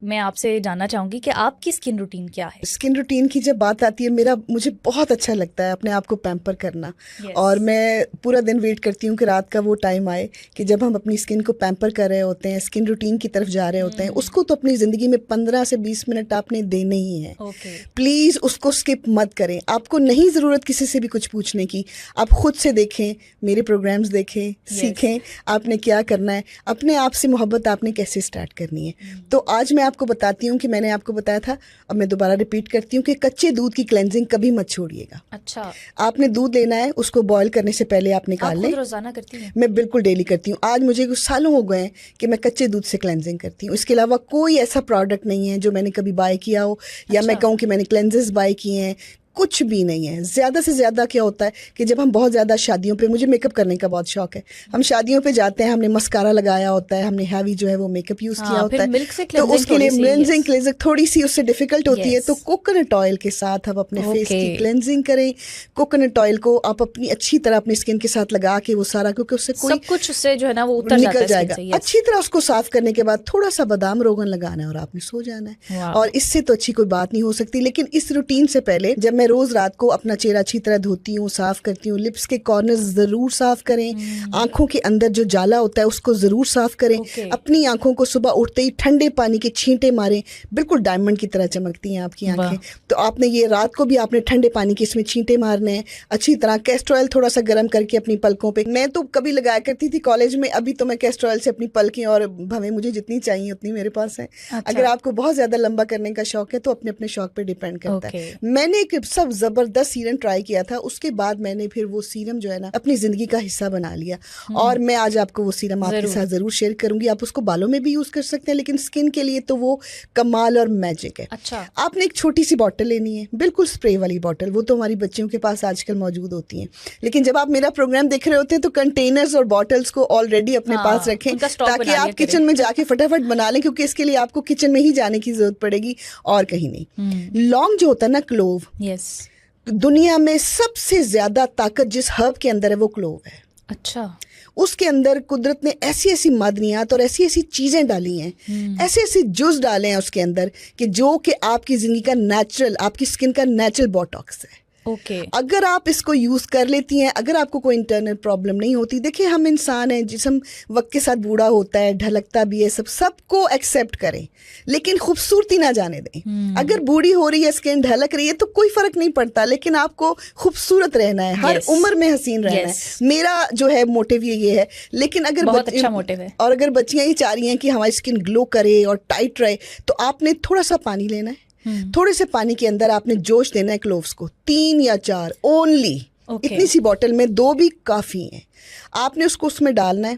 मैं आपसे जानना चाहूंगी कि आपकी स्किन रूटीन क्या है? स्किन रूटीन की जब बात आती है, मुझे बहुत अच्छा लगता है अपने आप को पैम्पर करना। Yes. और मैं पूरा दिन वेट करती हूँ कि रात का वो टाइम आए कि जब हम अपनी स्किन को पैम्पर कर रहे होते हैं, स्किन रूटीन की तरफ जा रहे होते हैं। उसको तो अपनी ज़िंदगी में 15 से 20 मिनट आपने देने ही हैं। Okay. प्लीज़ उसको स्किप मत करें। आपको नहीं ज़रूरत किसी से भी कुछ पूछने की। आप खुद से देखें, मेरे प्रोग्राम्स देखें, सीखें आपने क्या करना है, अपने आप से मोहब्बत आपने कैसे स्टार्ट करनी है। तो आज मैं आपको बताती हूँ कि मैंने आपको बताया था, अब मैं दोबारा रिपीट करती हूँ कि कच्चे दूध की क्लेंजिंग कभी मत छोड़िएगा। अच्छा, आपने दूध लेना है, उसको बॉईल करने से पहले आप निकाल आप लें। खुद रोजाना करती हैं? मैं बिल्कुल डेली करती हूँ। आज मुझे कुछ सालों हो गए हैं कि मैं कच्चे दूध से क्लेंजिंग करती हूँ। इसके अलावा कोई ऐसा प्रोडक्ट नहीं है जो मैंने कभी बाय किया हो या मैं कहूँ कि मैंने क्लेंजेस बाय किए हैं, कुछ भी नहीं है। ज़्यादा से ज़्यादा क्या होता है कि जब हम बहुत ज़्यादा शादियों पे, मुझे मेकअप करने का बहुत शौक है, हम शादियों पे जाते हैं, हमने मस्कारा लगाया होता है, हमने हैवी जो है वो मेकअप यूज़ किया होता है, मिल्क से तो उसके लिए क्लेंजिंग थोड़ी सी उससे डिफिकल्ट होती है। तो कोकोनट ऑयल के साथ आप अपने फेस की क्लेंजिंग करें। कोकोनट ऑयल को आप अपनी अच्छी तरह अपनी स्किन के साथ लगा के वो सारा, क्योंकि उससे कोई सब कुछ उससे जो है ना वो उतर निकल जाएगा। अच्छी तरह उसको साफ करने के बाद थोड़ा सा बादाम रोगन लगाना है और आपने सो जाना है। और इससे तो अच्छी कोई बात नहीं हो सकती। लेकिन इस रूटीन से पहले जब मैं रोज रात को अपना चेहरा अच्छी तरह धोती हूँ, साफ करती हूँ, लिप्स के कॉर्नर्स जरूर साफ करें, आंखों के अंदर जो जाला होता है उसको जरूर साफ करें। अपनी आंखों को सुबह उठते ही ठंडे पानी के छींटे मारें, बिल्कुल डायमंड की तरह चमकती हैं आपकी आंखें। तो आपने ये रात को भी आपने ठंडे पानी के इसमें छींटे मारने हैं अच्छी तरह। कैस्टर ऑयल थोड़ा सा गर्म करके अपनी पलकों पे, मैं तो कभी लगाया करती थी कॉलेज में, अभी तो मैं कैस्टर ऑयल से अपनी पलकें, और भवें मुझे जितनी चाहिए उतनी मेरे पास है। अगर आपको बहुत ज्यादा लंबा करने का शौक है तो अपने अपने शौक पे डिपेंड करता है। मैंने एक सब जबरदस्त सीरम ट्राई किया था, उसके बाद मैंने फिर वो सीरम जो है ना अपनी जिंदगी का हिस्सा बना लिया। और मैं आज आपको वो सीरम आपके साथ जरूर शेयर करूंगी। आप उसको बालों में भी यूज कर सकते हैं, लेकिन स्किन के लिए तो वो कमाल और मैजिक है। अच्छा, आपने एक छोटी सी बॉटल लेनी है, बिल्कुल स्प्रे वाली बॉटल, वो तो हमारी बच्चियों के पास आजकल मौजूद होती हैं। लेकिन जब आप मेरा प्रोग्राम देख रहे होते हैं तो कंटेनर्स और बॉटल्स को ऑलरेडी अपने पास रखें, ताकि आप किचन में जाके फटाफट बना लें, क्योंकि इसके लिए आपको किचन में ही जाने की जरूरत पड़ेगी और कहीं नहीं। लौंग जो होता है ना, क्लोव, दुनिया में सबसे ज्यादा ताकत जिस हर्ब के अंदर है वो क्लोव है। अच्छा, उसके अंदर कुदरत ने ऐसी ऐसी मादनियात और ऐसी ऐसी चीजें डाली हैं, ऐसे ऐसे जूस डाले हैं उसके अंदर कि जो कि आपकी जिंदगी का नेचुरल, आपकी स्किन का नेचुरल बोटॉक्स है। अगर आप इसको यूज कर लेती हैं, अगर आपको कोई इंटरनल प्रॉब्लम नहीं होती, देखिए हम इंसान हैं, जिस्म वक्त के साथ बूढ़ा होता है, ढलकता भी है, सबको एक्सेप्ट करें, लेकिन खूबसूरती ना जाने दें। अगर बूढ़ी हो रही है, स्किन ढलक रही है तो कोई फर्क नहीं पड़ता, लेकिन आपको खूबसूरत रहना है, हर उम्र में हसीन रहना है। मेरा जो है मोटिव ये है। लेकिन अगर बहुत अच्छा मोटिव है। और अगर बच्चियां ही चाह रही हैं कि हमारी स्किन ग्लो करे और टाइट रहे, तो आपने थोड़ा सा पानी लेना है, थोड़े से पानी के अंदर आपने जोश देना है क्लोव्स को, 3 या 4 ओनली। इतनी सी बॉटल में 2 भी काफ़ी हैं। आपने उसको उसमें डालना है,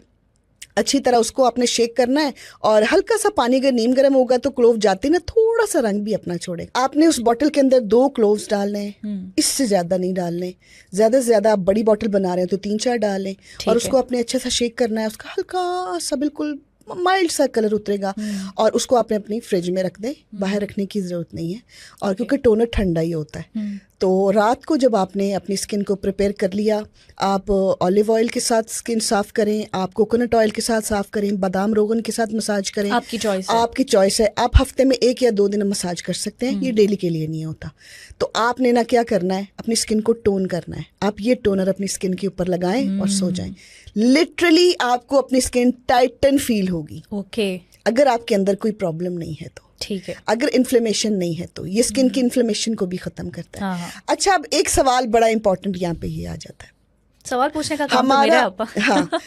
अच्छी तरह उसको आपने शेक करना है, और हल्का सा पानी अगर नीम गर्म होगा तो क्लोव जाते ना थोड़ा सा रंग भी अपना छोड़े। आपने उस बॉटल के अंदर 2 क्लोव्स डालने हैं, इससे ज़्यादा नहीं डालने। ज़्यादा से ज़्यादा आप बड़ी बॉटल बना रहे हैं तो 3-4 डालें, और उसको आपने अच्छा सा शेक करना है। उसका हल्का सा बिल्कुल माइल्ड सा कलर उतरेगा, और उसको आपने अपनी फ्रिज में रख दें, बाहर रखने की ज़रूरत नहीं है। और क्योंकि टोनर ठंडा ही होता है, तो रात को जब आपने अपनी स्किन को प्रिपेयर कर लिया, आप ऑलिव ऑयल के साथ स्किन साफ करें, आप कोकोनट ऑयल के साथ साफ करें, बादाम रोगन के साथ मसाज करें, आपकी चॉइस है। आप हफ्ते में 1 या 2 दिन मसाज कर सकते हैं, ये डेली के लिए नहीं होता। तो आपने ना क्या करना है, अपनी स्किन को टोन करना है। आप ये टोनर अपनी स्किन के ऊपर लगाएं और सो जाएं। लिटरली आपको अपनी स्किन टाइटन फील होगी। अगर आपके अंदर कोई प्रॉब्लम नहीं है तो ठीक है, अगर इन्फ्लेमेशन नहीं है तो ये स्किन की इन्फ्लेमेशन को भी खत्म करता है। अच्छा, अब एक सवाल बड़ा इंपॉर्टेंट यहाँ पे ये आ जाता है, सवाल पूछने का काम तो मेरा है। हाँ